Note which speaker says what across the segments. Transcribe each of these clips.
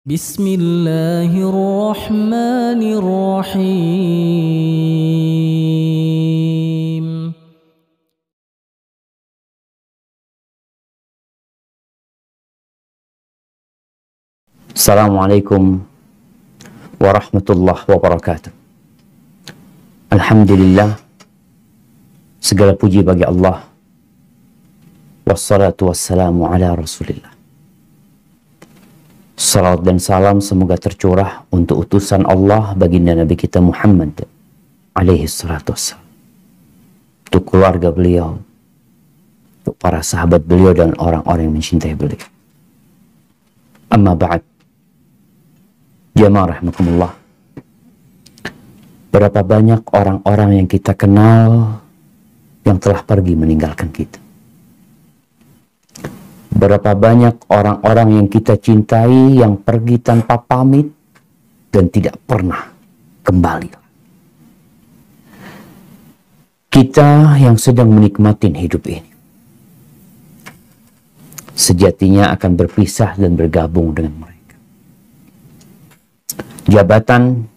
Speaker 1: Bismillahirrahmanirrahim.
Speaker 2: Assalamualaikum warahmatullahi wabarakatuh. Alhamdulillah, segala puji bagi Allah. Wassalatu wassalamu ala Rasulillah. Salat dan salam semoga tercurah untuk utusan Allah baginda Nabi kita Muhammad alaihi salatu wassalam, untuk keluarga beliau, untuk para sahabat beliau dan orang-orang yang mencintai beliau. Amma ba'd. Jamaah rahimakumullah. Berapa banyak orang-orang yang kita kenal yang telah pergi meninggalkan kita. Berapa banyak orang-orang yang kita cintai yang pergi tanpa pamit dan tidak pernah kembali. Kita yang sedang menikmati hidup ini sejatinya akan berpisah dan bergabung dengan mereka. Jabatan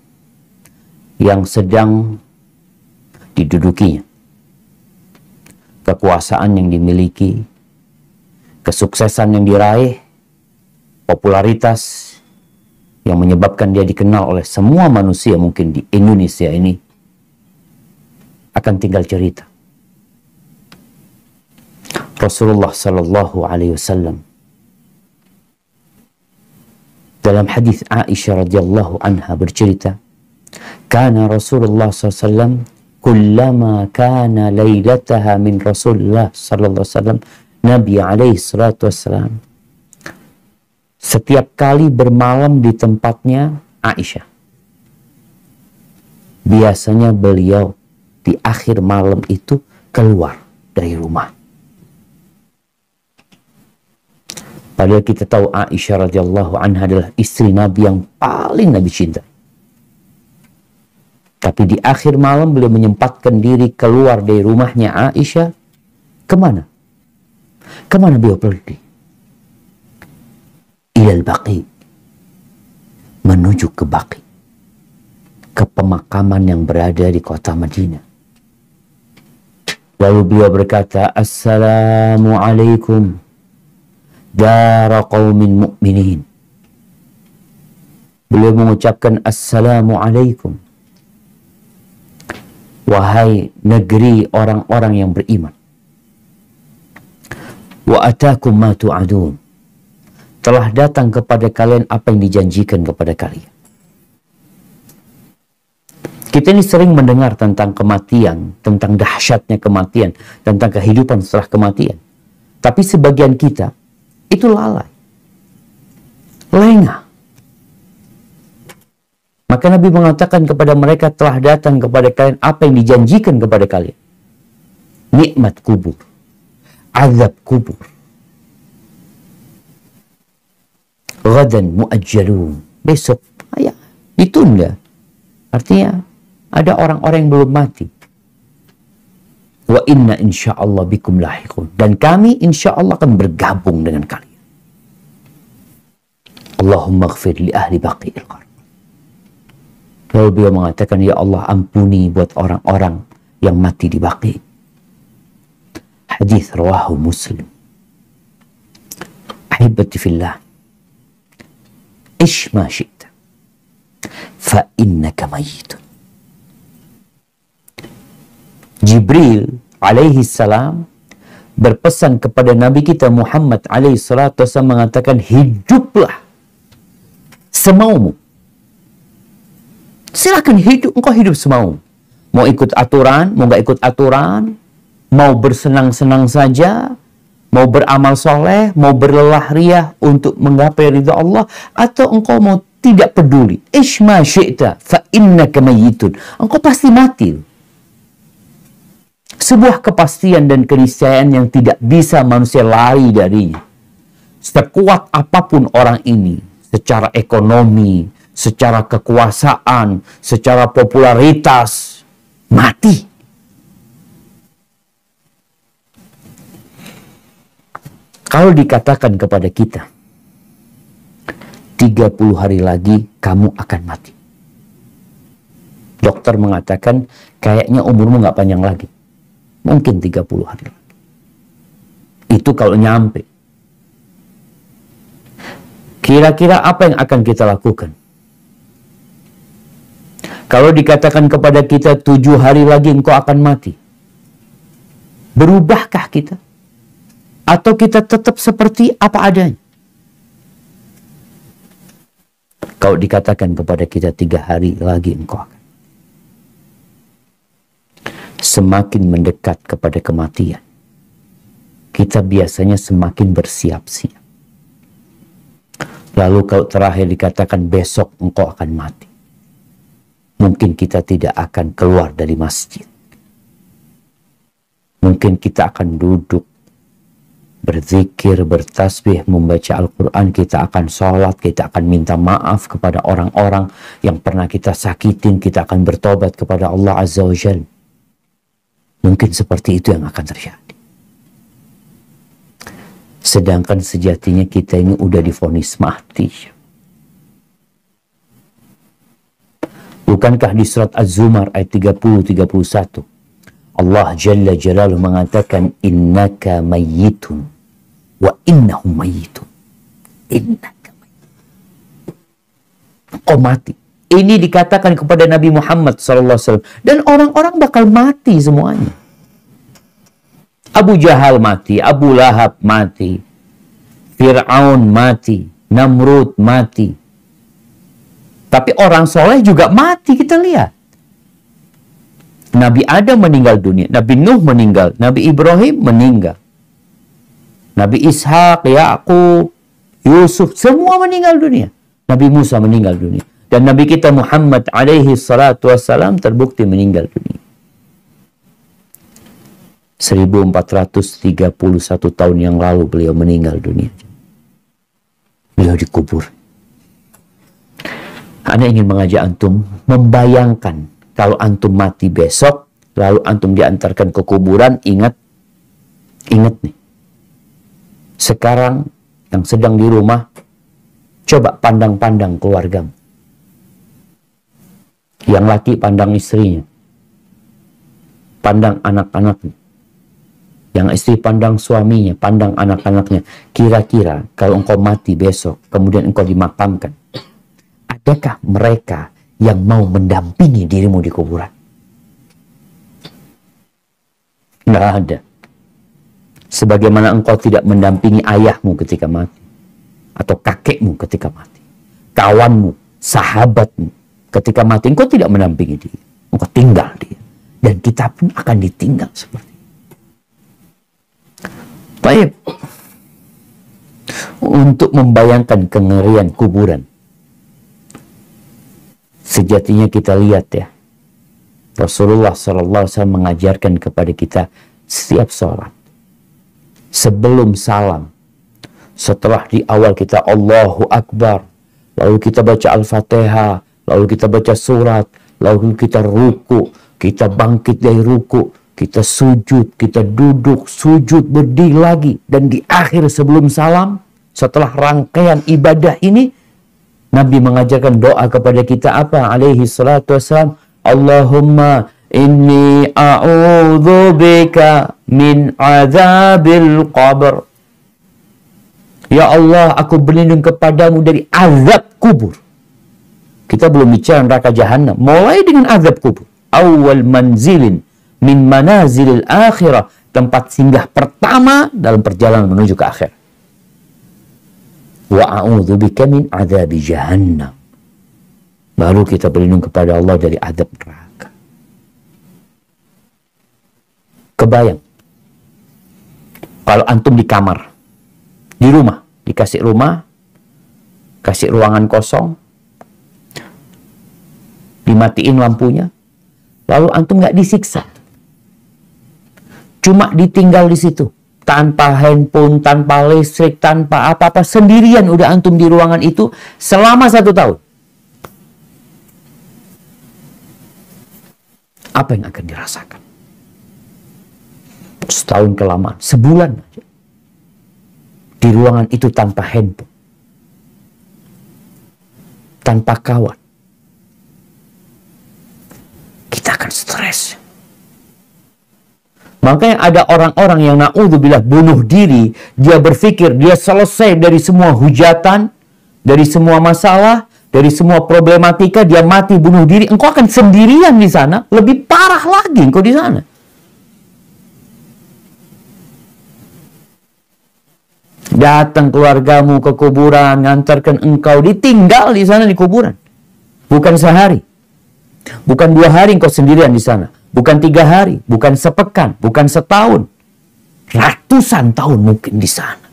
Speaker 2: yang sedang didudukinya, kekuasaan yang dimiliki, kesuksesan yang diraih, popularitas yang menyebabkan dia dikenal oleh semua manusia mungkin di Indonesia ini, akan tinggal cerita. Rasulullah Sallallahu Alaihi Wasallam dalam hadis Aisyah radhiyallahu anha bercerita, "Kana Rasulullah SAW kullama kana lailataha min Rasulullah Sallallahu Alaihi Wasallam." Nabi alaihi salatu wassalam setiap kali bermalam di tempatnya Aisyah, biasanya beliau di akhir malam itu keluar dari rumah. Padahal kita tahu Aisyah radhiyallahu anha adalah istri Nabi yang paling Nabi cinta. Tapi di akhir malam beliau menyempatkan diri keluar dari rumahnya Aisyah. Kemana? Kemana beliau pergi? Ilal Baqi, menuju ke Baqi, ke pemakaman yang berada di kota Madinah. Lalu beliau berkata, "Assalamualaikum dara qaumin mu'minin." Beliau mengucapkan Assalamualaikum, wahai negeri orang-orang yang beriman. Wa atakum ma tu'adun, telah datang kepada kalian apa yang dijanjikan kepada kalian. Kita ini sering mendengar tentang kematian, tentang dahsyatnya kematian, tentang kehidupan setelah kematian. Tapi sebagian kita itu lalai, lengah. Maka Nabi mengatakan kepada mereka, telah datang kepada kalian apa yang dijanjikan kepada kalian. Nikmat kubur, azab kubur. Ghadan muajjalun, besok ya ditunda. Artinya ada orang-orang yang belum mati. Wa inna insyaallah bikum lahiqun, dan kami insyaallah akan bergabung dengan kalian. Allahumma ighfir li ahli baqi'il qarn. Lalu beliau mengatakan, ya Allah ampuni buat orang-orang yang mati di Baqi. Hadis rawahu Muslim. Ahibati fillah, ish ma syi'ta fa innaka mayyitun. Jibril alaihi salam berpesan kepada Nabi kita Muhammad alaihi salatu wasallam mengatakan, hiduplah semaumu. Silakan hidup, engkau hidup semaumu. Mau ikut aturan, mau gak ikut aturan, mau bersenang-senang saja, mau beramal soleh, mau berlelah riah untuk menggapai ridha Allah, atau engkau mau tidak peduli. Ishma syi'ta fa innaka mayyitun. Engkau pasti mati. Sebuah kepastian dan keniscayaan yang tidak bisa manusia lari darinya. Sekuat apapun orang ini, secara ekonomi, secara kekuasaan, secara popularitas, mati. Kalau dikatakan kepada kita, 30 hari lagi kamu akan mati. Dokter mengatakan kayaknya umurmu nggak panjang lagi. Mungkin 30 hari lagi. Itu kalau nyampe. Kira-kira apa yang akan kita lakukan? Kalau dikatakan kepada kita 7 hari lagi engkau akan mati. Berubahkah kita? Atau kita tetap seperti apa adanya? Kalau dikatakan kepada kita 3 hari lagi engkau akan. Semakin mendekat kepada kematian, kita biasanya semakin bersiap-siap. Lalu kalau terakhir dikatakan besok engkau akan mati, mungkin kita tidak akan keluar dari masjid. Mungkin kita akan duduk, berzikir, bertasbih, membaca Al-Quran, kita akan sholat, kita akan minta maaf kepada orang-orang yang pernah kita sakitin, kita akan bertobat kepada Allah Azza wa Jalla. Mungkin seperti itu yang akan terjadi. Sedangkan sejatinya kita ini udah divonis mati. Bukankah di surat Az-Zumar ayat 30-31 Allah Jalla Jalaluhu mengatakan innaka mayyitun wa innahum mayyitun. Innaka mayyitun. Kau mati. Ini dikatakan kepada Nabi Muhammad SAW. Dan orang-orang bakal mati semuanya. Abu Jahal mati, Abu Lahab mati, Fir'aun mati, Namrud mati. Tapi orang soleh juga mati, kita lihat. Nabi Adam meninggal dunia, Nabi Nuh meninggal, Nabi Ibrahim meninggal. Nabi Ishak, Yakub, Yusuf, semua meninggal dunia. Nabi Musa meninggal dunia. Dan Nabi kita Muhammad alaihi salatu wassalam terbukti meninggal dunia. 1431 tahun yang lalu beliau meninggal dunia. Beliau dikubur. Anda ingin mengajak antum membayangkan kalau antum mati besok, lalu antum diantarkan ke kuburan, ingat nih. Sekarang yang sedang di rumah, coba pandang-pandang keluargamu. Yang laki pandang istrinya, pandang anak-anaknya. Yang istri pandang suaminya, pandang anak-anaknya. Kira-kira kalau engkau mati besok, kemudian engkau dimakamkan, adakah mereka yang mau mendampingi dirimu di kuburan? Nggak ada. Sebagaimana engkau tidak mendampingi ayahmu ketika mati, atau kakekmu ketika mati, kawanmu, sahabatmu ketika mati, engkau tidak mendampingi dia, engkau tinggal dia, dan kita pun akan ditinggal seperti itu. Baik. Untuk membayangkan kengerian kuburan, sejatinya kita lihat ya, Rasulullah SAW mengajarkan kepada kita setiap sholat, sebelum salam, setelah di awal kita Allahu Akbar, lalu kita baca Al-Fatihah, lalu kita baca surat, lalu kita ruku, kita bangkit dari ruku, kita sujud, kita duduk, sujud, berdiri lagi. Dan di akhir sebelum salam, setelah rangkaian ibadah ini, Nabi mengajarkan doa kepada kita apa? Alaihi salatu wassalam, Allahumma inni a'udzubika min azabil qabr. Ya Allah, aku berlindung kepadamu dari azab kubur. Kita belum bicara neraka jahanam. Mulai dengan azab kubur. Awal manzilin min manazilil akhirah. Tempat singgah pertama dalam perjalanan menuju ke akhir. Wa a'udzubika min azabi jahannam. Baru kita berlindung kepada Allah dari azab neraka. Kebayang. Kalau antum di kamar, di rumah, dikasih rumah, kasih ruangan kosong, dimatiin lampunya, lalu antum nggak disiksa, cuma ditinggal di situ, tanpa handphone, tanpa listrik, tanpa apa-apa, sendirian udah antum di ruangan itu selama 1 tahun. Apa yang akan dirasakan? Setahun kelamaan, sebulan aja di ruangan itu tanpa handphone, tanpa kawan, kita akan stres. Makanya ada orang-orang yang na'udzubillah bunuh diri. Dia berpikir dia selesai dari semua hujatan, dari semua masalah, dari semua problematika. Dia mati bunuh diri. Engkau akan sendirian di sana. Lebih parah lagi engkau di sana. Datang keluargamu ke kuburan, ngantarkan engkau, ditinggal di sana di kuburan. Bukan sehari. Bukan 2 hari engkau sendirian di sana. Bukan 3 hari, bukan sepekan, bukan setahun. Ratusan tahun mungkin di sana.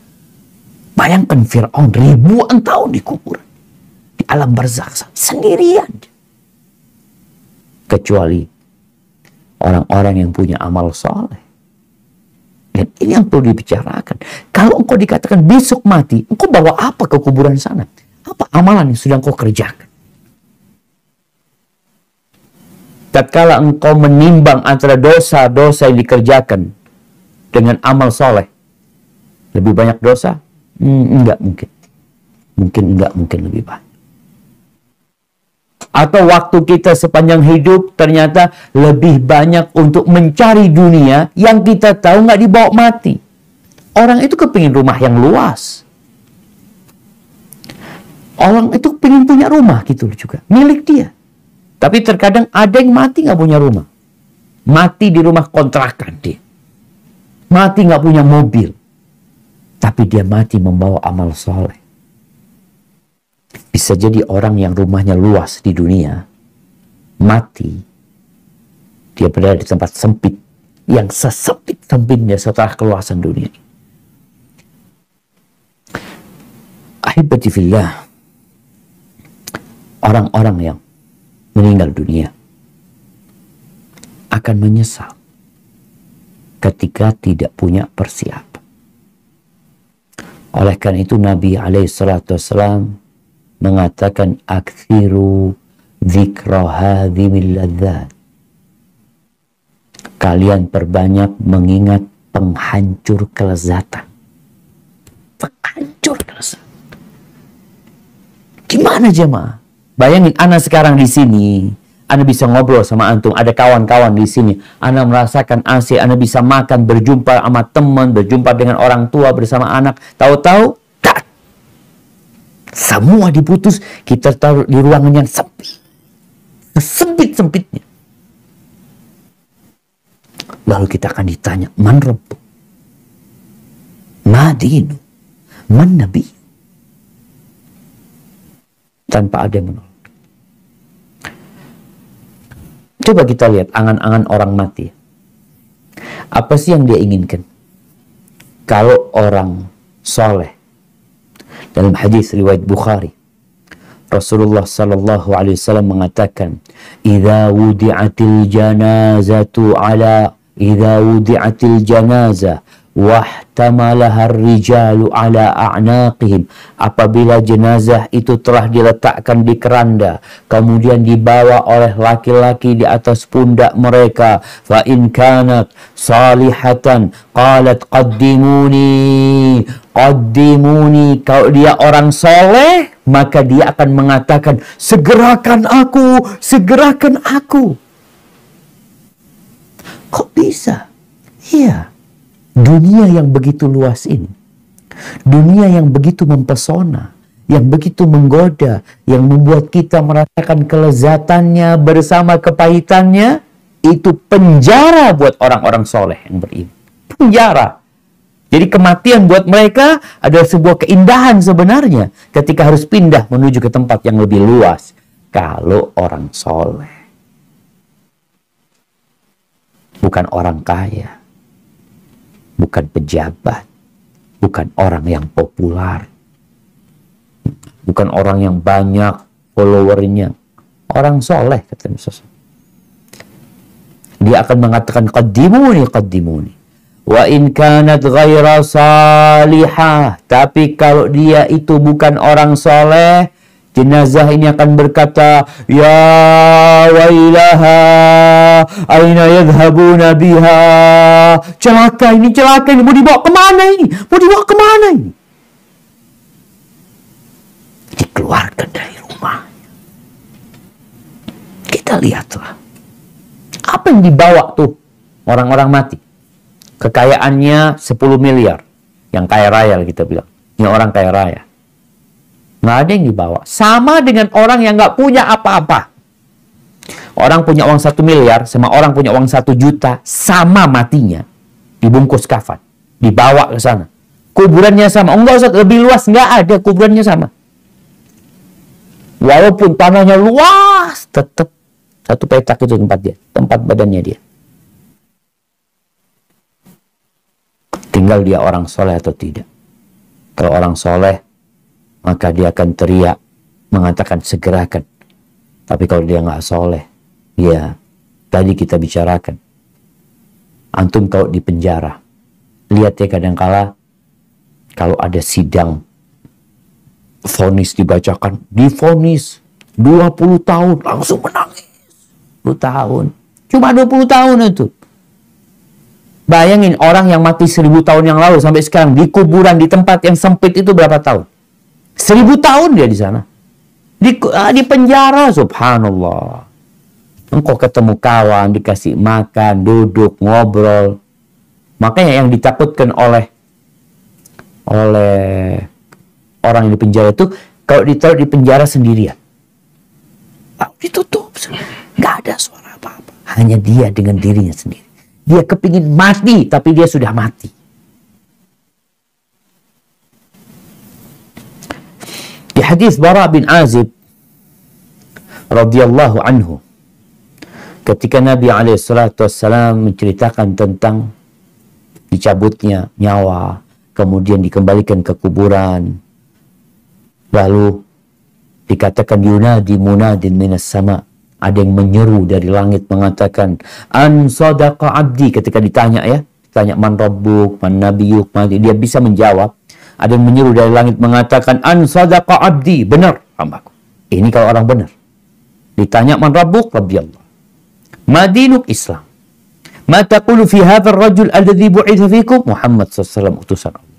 Speaker 2: Bayangkan Fir'aun ribuan tahun di kuburan. Di alam barzakh sendirian. Kecuali orang-orang yang punya amal soleh. Dan ini yang perlu dibicarakan. Kalau engkau dikatakan besok mati, engkau bawa apa ke kuburan sana? Apa amalan yang sudah engkau kerjakan? Tatkala engkau menimbang antara dosa-dosa yang dikerjakan dengan amal soleh, lebih banyak dosa? Enggak mungkin. Mungkin lebih banyak. Atau waktu kita sepanjang hidup ternyata lebih banyak untuk mencari dunia yang kita tahu nggak dibawa mati. Orang itu kepingin rumah yang luas. Orang itu pengen punya rumah gitu juga, milik dia. Tapi terkadang ada yang mati nggak punya rumah. Mati di rumah kontrakan dia. Mati nggak punya mobil. Tapi dia mati membawa amal soleh. Bisa jadi orang yang rumahnya luas di dunia, mati, dia berada di tempat sempit, yang sesempit-sempitnya setelah keluasan dunia. Ahibati fillah, orang-orang yang meninggal dunia akan menyesal ketika tidak punya persiapan. Oleh karena itu Nabi SAW mengatakan aktsiru dzikra hadzimil ladzat. Kalian perbanyak mengingat penghancur kelezatan. Penghancur kelezatan. Gimana jemaah? Bayangin ana sekarang di sini, ana bisa ngobrol sama antum, ada kawan-kawan di sini, ana merasakan AC, ana bisa makan, berjumpa sama teman, berjumpa dengan orang tua bersama anak, tahu-tahu semua diputus, kita taruh di ruangan yang sempit. Sempit-sempitnya. Lalu kita akan ditanya, man rabbu? Ma dinu? Man nabi? Tanpa ada yang menolak. Coba kita lihat angan-angan orang mati. Apa sih yang dia inginkan? Kalau orang soleh, dalam hadis riwayat Bukhari, Rasulullah sallallahu alaihi wasallam mengatakan, "Idza wudi'atil janazah wahtamalaha ar-rijalu ala a'naqihim." Apabila jenazah itu telah diletakkan di keranda, kemudian dibawa oleh laki-laki di atas pundak mereka, fa in kanat salihatan qalat qaddimuni. Kalau dia orang soleh, maka dia akan mengatakan, segerakan aku. Kok bisa? Iya. Dunia yang begitu luas ini, dunia yang begitu mempesona, yang begitu menggoda, yang membuat kita merasakan kelezatannya bersama kepahitannya, itu penjara buat orang-orang soleh yang beriman. Penjara. Jadi kematian buat mereka adalah sebuah keindahan sebenarnya ketika harus pindah menuju ke tempat yang lebih luas. Kalau orang soleh, bukan orang kaya, bukan pejabat, bukan orang yang populer, bukan orang yang banyak followernya, orang soleh kata Nabi. Dia akan mengatakan qaddimuni. Wa in kanat ghaira salihah, tapi kalau dia itu bukan orang soleh, jenazah ini akan berkata, ya wailaha aina yadhhabuna biha. Celaka ini, mau dibawa kemana ini? Dikeluarkan dari rumah. Maka lihatlah. Apa yang dibawa tuh orang-orang mati? Kekayaannya 10 miliar. Yang kaya raya kita bilang. Ini orang kaya raya. Nggak ada yang dibawa. Sama dengan orang yang nggak punya apa-apa. Orang punya uang 1 miliar sama orang punya uang 1 juta. Sama matinya. Dibungkus kafan. Dibawa ke sana. Kuburannya sama. Enggak usah lebih luas. Nggak ada. Kuburannya sama. Walaupun tanahnya luas. Tetap satu petak itu tempat dia. Tempat badannya dia. Tinggal dia orang soleh atau tidak. Kalau orang soleh, maka dia akan teriak, mengatakan segerakan. Tapi kalau dia nggak soleh, ya tadi kita bicarakan. Antum kalau di penjara, lihat ya kadangkala kalau ada sidang, vonis dibacakan, divonis 20 tahun, langsung menangis. 20 tahun. Cuma 20 tahun itu. Bayangin orang yang mati 1000 tahun yang lalu sampai sekarang di kuburan di tempat yang sempit itu berapa tahun? 1000 tahun dia di sana. Di penjara, subhanallah. Engkau ketemu kawan, dikasih makan, duduk, ngobrol. Makanya yang ditakutkan oleh orang yang di penjara itu kalau ditaruh di penjara sendirian. Ditutup. Nggak ada suara apa-apa. Hanya dia dengan dirinya sendiri. Dia kepingin mati, tapi dia sudah mati. Di hadis Bara bin Azib radhiyallahu anhu, ketika Nabi SAW menceritakan tentang dicabutnya nyawa, kemudian dikembalikan ke kuburan, lalu dikatakan yunadi munadin minas sama, ada yang menyeru dari langit mengatakan an sadaqa abdi. Ketika ditanya man rabbuk, man nabiyuk, dia bisa menjawab. Ada yang menyeru dari langit mengatakan an sadaqa abdi, benar hambaku. Ini kalau orang benar. Ditanya man rabbuk, rabbi Allah. Madinuk, Islam. Ma taqulu fi hadzal rajul alladhi bu'itha fikum, Muhammad sallallahu utusan Allah.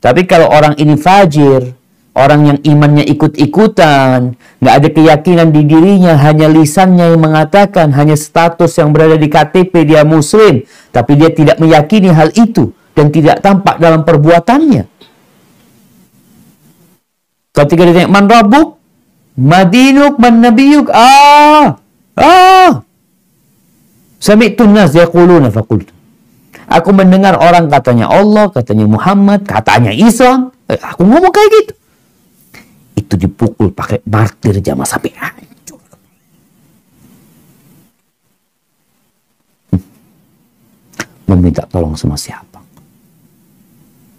Speaker 2: Tapi kalau orang ini fajir, orang yang imannya ikut-ikutan, nggak ada keyakinan di dirinya, hanya lisannya yang mengatakan, hanya status yang berada di KTP dia muslim, tapi dia tidak meyakini hal itu dan tidak tampak dalam perbuatannya. Ketika ditanya man rabbuk, madinuk, man nabiyuk, sami'tun nas yaquluna faqultu. Aku mendengar orang katanya Allah, katanya Muhammad, katanya Islam. Aku ngomong kayak gitu. Itu dipukul pakai martir jamaah sampai hancur. Meminta tolong sama siapa?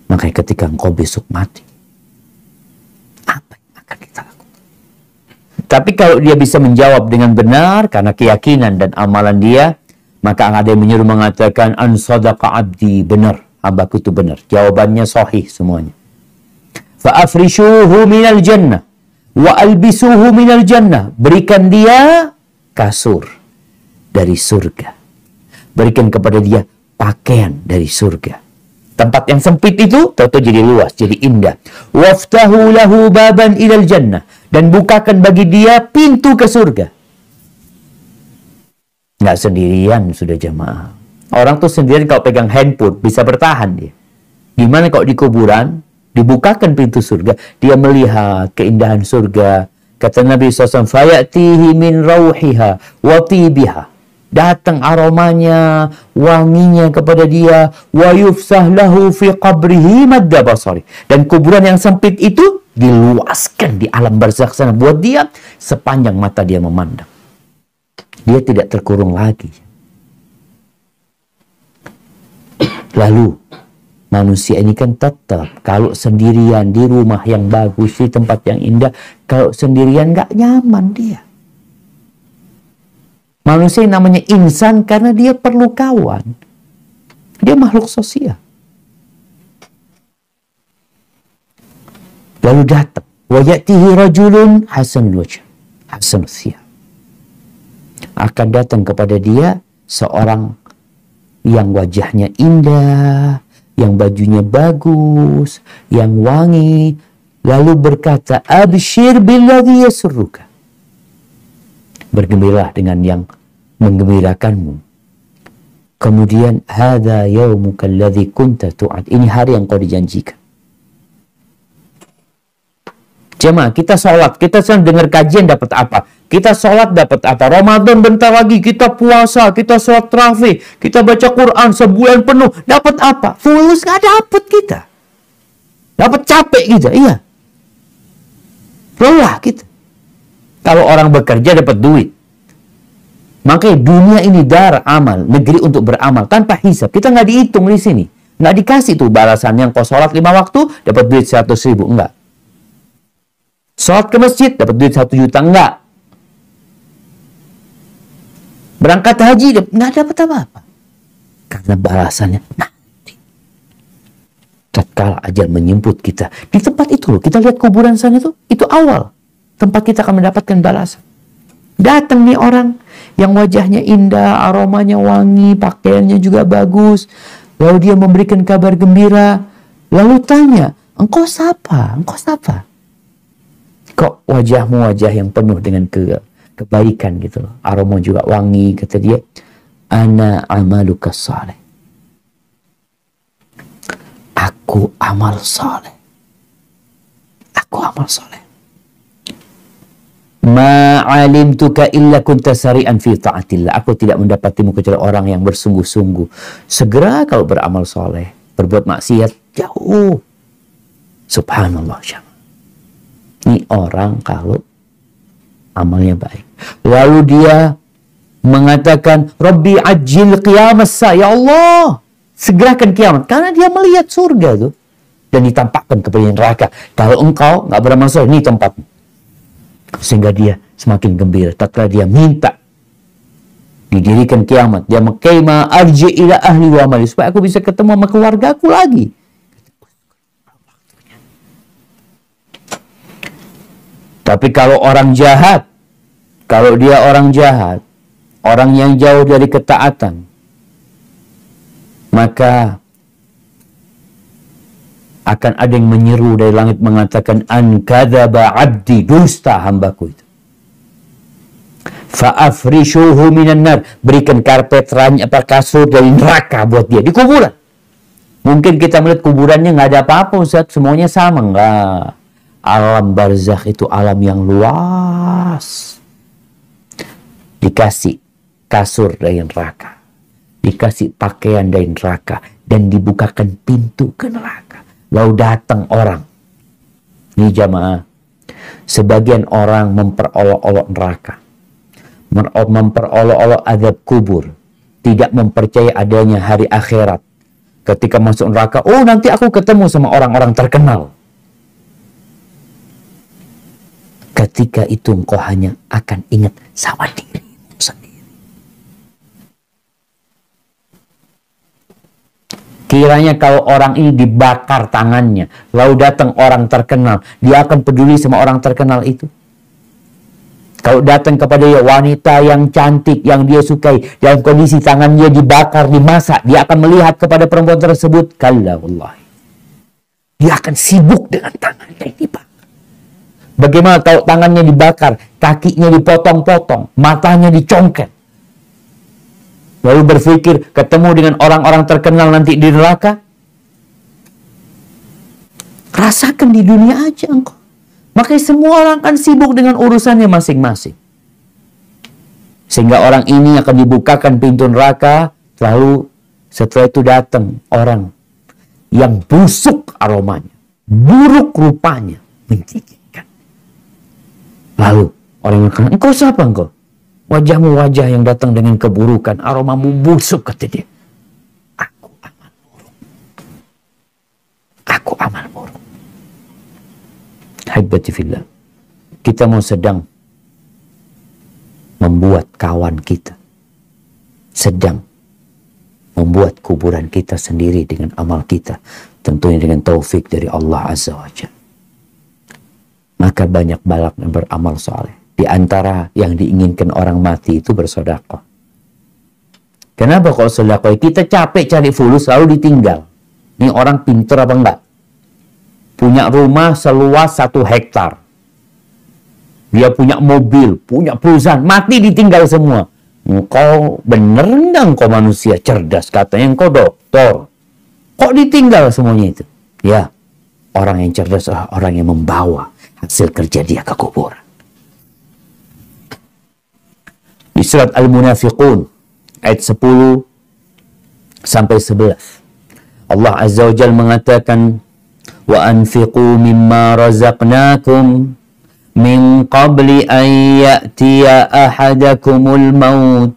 Speaker 2: Makanya ketika engkau besok mati, apa yang akan kita lakukan? Tapi kalau dia bisa menjawab dengan benar karena keyakinan dan amalan dia, maka ada yang menyuruh mengatakan an sadaqa abdi, benar, hambaku itu benar. Jawabannya sahih semuanya. Fa'afrishuhu minal jannah wa albisuhu minal jannah. Berikan dia kasur dari surga. Berikan kepada dia pakaian dari surga. Tempat yang sempit itu tahu-tahu jadi luas, jadi indah. Waftahu lahu baban ilal jannah. Dan bukakan bagi dia pintu ke surga. Nggak sendirian sudah jamaah. Orang tuh sendirian kalau pegang handphone bisa bertahan dia. Gimana kalau di kuburan dibukakan pintu surga, dia melihat keindahan surga. Kata Nabi SAW, fayatihi min rauhiha wa tibiha. Datang aromanya, wanginya kepada dia. Wa yufsah lahu fi qabrihi madda basari. Dan kuburan yang sempit itu diluaskan di alam barzakh sana buat dia sepanjang mata dia memandang. Dia tidak terkurung lagi. Lalu manusia ini kan tetap kalau sendirian di rumah yang bagus, di tempat yang indah, kalau sendirian nggak nyaman dia. Manusia yang namanya insan karena dia perlu kawan. Dia makhluk sosial. Lalu datang, wa ya'tihi rajulun hasanul wajh, hasanul thiyab. Akan datang kepada dia seorang yang wajahnya indah, yang bajunya bagus, yang wangi, lalu berkata, abshir billadhi yasurruka. Bergembira dengan yang menggembirakanmu. Kemudian, hadza yaumuka alladzi kunta tu'ad. Ini hari yang kau dijanjikan. Jemaah, kita sholat, kita sedang dengar kajian dapat apa? Kita sholat dapat apa? Ramadan bentar lagi, kita puasa, kita sholat tarawih, kita baca Quran sebulan penuh, dapat apa? Fulus nggak dapat kita. Dapat capek kita, iya. Lelah kita. Kalau orang bekerja dapat duit. Makanya dunia ini dar amal, negeri untuk beramal tanpa hisab. Kita nggak dihitung di sini, nggak dikasih tuh balasan yang kau sholat 5 waktu dapat duit 100.000, enggak. Sholat ke masjid dapat duit 1 juta, enggak. Berangkat haji nggak dapat apa-apa, karena balasannya nanti. Tatkala ajal menjemput kita di tempat itu loh, kita lihat kuburan sana itu awal tempat kita akan mendapatkan balasan. Datang nih orang yang wajahnya indah, aromanya wangi, pakaiannya juga bagus. Lalu dia memberikan kabar gembira. Lalu tanya, engkau siapa? Engkau siapa? Kok wajahmu wajah yang penuh dengan kebaikan gitu loh. Aroma juga wangi, kata dia. Ana amaluka saleh. Aku amal saleh. Aku amal saleh. Ma'alimtuka illa kunta sari'an fi ta'atillah. Aku tidak mendapatimu kecuali orang yang bersungguh-sungguh. Segera kalau beramal soleh. Berbuat maksiat, jauh. Subhanallah. Ini orang kalau amalnya baik. Lalu dia mengatakan, Rabbi ajil qiyamas sa. Ya Allah, segerakan kiamat. Karena dia melihat surga itu. Dan ditampakkan kepada neraka. Kalau engkau nggak beramal soleh, ini tempatmu. Sehingga dia semakin gembira. Tatkala dia minta didirikan kiamat, dia mengkaima arji ila ahli wa amali, supaya aku bisa ketemu sama keluarga aku lagi. Tapi kalau orang jahat, kalau dia orang jahat, orang yang jauh dari ketaatan, maka akan ada yang menyeru dari langit mengatakan, an kadzaba abdi, dusta hambaku itu. Fa'afrishuhu minan nar, berikan karpet kasur dari neraka buat dia di kuburan. Mungkin kita melihat kuburannya nggak ada apa-apa, Ustaz, semuanya sama. Enggak. Alam barzakh itu alam yang luas. Dikasih kasur dari neraka, dikasih pakaian dari neraka, dan dibukakan pintu ke neraka. Lalu datang orang. Ini jamaah. Sebagian orang memperolok-olok neraka. Memperolok-olok azab kubur. Tidak mempercayai adanya hari akhirat. Ketika masuk neraka, oh nanti aku ketemu sama orang-orang terkenal. Ketika itu engkau hanya akan ingat sama dirimu sendiri. Kiranya kalau orang ini dibakar tangannya, lalu datang orang terkenal, dia akan peduli sama orang terkenal itu. Kalau datang kepada wanita yang cantik, yang dia sukai, dalam kondisi tangannya dibakar, dimasak, dia akan melihat kepada perempuan tersebut. Kalla wallahi. Dia akan sibuk dengan tangannya yang dibakar. Bagaimana kalau tangannya dibakar, kakinya dipotong-potong, matanya dicongket. Lalu berpikir ketemu dengan orang-orang terkenal nanti di neraka. Rasakan di dunia aja engkau. Makanya semua orang kan sibuk dengan urusannya masing-masing. Sehingga orang ini akan dibukakan pintu neraka. Lalu setelah itu datang orang yang busuk aromanya, buruk rupanya, menjijikkan. Lalu orang yang mengatakan, engkau siapa engkau? Wajahmu wajah yang datang dengan keburukan, aromamu busuk, kata dia. Aku amal buruk. Aku amal buruk. Haibati fillah. Kita mau sedang membuat kawan kita. Sedang membuat kuburan kita sendiri dengan amal kita. Tentunya dengan taufik dari Allah Azza wa Jalla. Maka banyak balak yang beramal soleh. Di antara yang diinginkan orang mati itu bersedekah. Kenapa kok sedekah? Kita capek cari fulus lalu ditinggal. Ini orang pintar apa enggak? Punya rumah seluas 1 hektar. Dia punya mobil, punya perusahaan, mati ditinggal semua. Engkau bener nggak engkau manusia cerdas? Katanya engkau doktor. Kok ditinggal semuanya itu? Ya, orang yang cerdas adalah orang yang membawa hasil kerja dia ke kuburan. Di surat Al-Munafiqun ayat 10 sampai 11. Allah Azza wa Jalla mengatakan, "Wa anfiqu mimma razaqnakum min qabli an ya'tiya ahadakumul maut."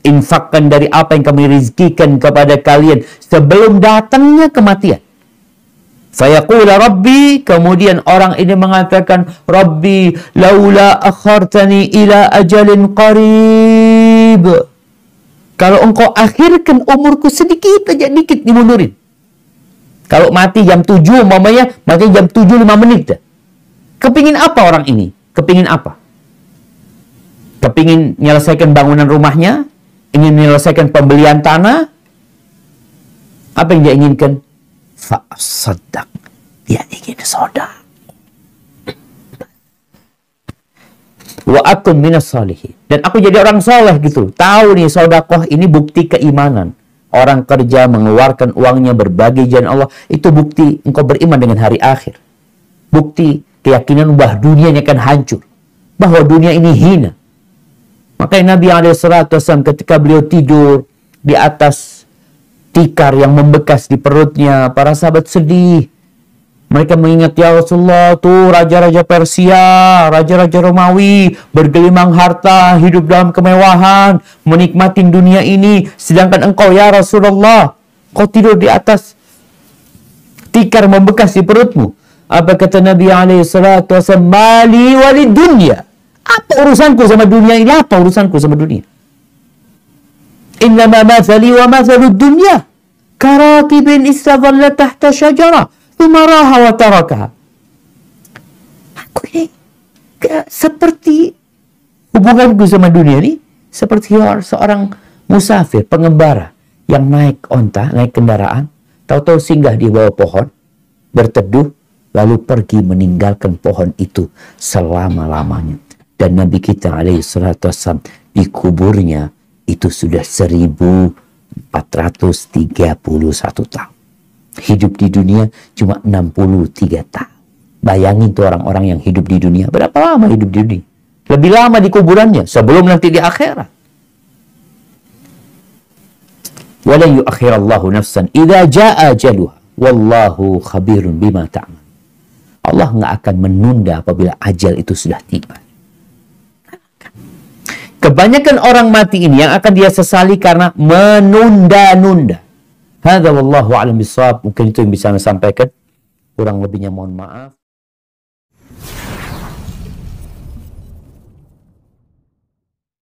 Speaker 2: Infakkan dari apa yang kami rizkikan kepada kalian sebelum datangnya kematian. Fayaqula Rabbi, kemudian orang ini mengatakan, Rabbi laula akhartani ila ajalin qarib. Kalau engkau akhirkan umurku sedikit aja, dikit dimundurin. Kalau mati jam 7 umpamanya, mati jam 7:05. Kepingin apa orang ini? Kepingin apa? Kepingin menyelesaikan bangunan rumahnya? Ingin menyelesaikan pembelian tanah? Apa yang dia inginkan? Fa'asaddaq. Dia ingin sedekah. Wa akum minas salihin. Dan aku jadi orang soleh gitu. Tahu nih sedekah ini bukti keimanan. Orang kerja mengeluarkan uangnya berbagi jalan Allah. Itu bukti engkau beriman dengan hari akhir. Bukti keyakinan bahwa dunianya akan hancur. Bahwa dunia ini hina. Makanya Nabi SAW ketika beliau tidur di atas tikar yang membekas di perutnya, para sahabat sedih. Mereka mengingat, ya Rasulullah, tuh raja-raja Persia, raja-raja Romawi, bergelimang harta, hidup dalam kemewahan, menikmati dunia ini. Sedangkan engkau, ya Rasulullah, kau tidur di atas tikar membekas di perutmu. Apa kata Nabi SAW? Mali walid dunya. Apa urusanku sama dunia ini? Apa urusanku sama dunia? Innama mathali wa mathalud dunya karakibin istadhalla tahta syajara thumma raha wa tarakaha. Aku ini seperti hubunganku sama dunia ini seperti seorang musafir, pengembara yang naik onta, naik kendaraan, tahu-tahu singgah di bawah pohon, berteduh, lalu pergi meninggalkan pohon itu selama-lamanya. Dan Nabi kita alaihissalam di kuburnya itu sudah 1431 tahun. Hidup di dunia cuma 63 tahun. Bayangin tuh orang-orang yang hidup di dunia. Berapa lama hidup di dunia? Lebih lama di kuburannya sebelum nanti di akhirat. Wala yuakhirallahu nafsan idza jaa ajaluha wallahu khabirun bima ta'mal. Allah nggak akan menunda apabila ajal itu sudah tiba. Kebanyakan orang mati ini yang akan dia sesali karena menunda-nunda. Hadza wallahu a'lam bissawab. Mungkin itu yang bisa saya sampaikan. Kurang lebihnya mohon maaf.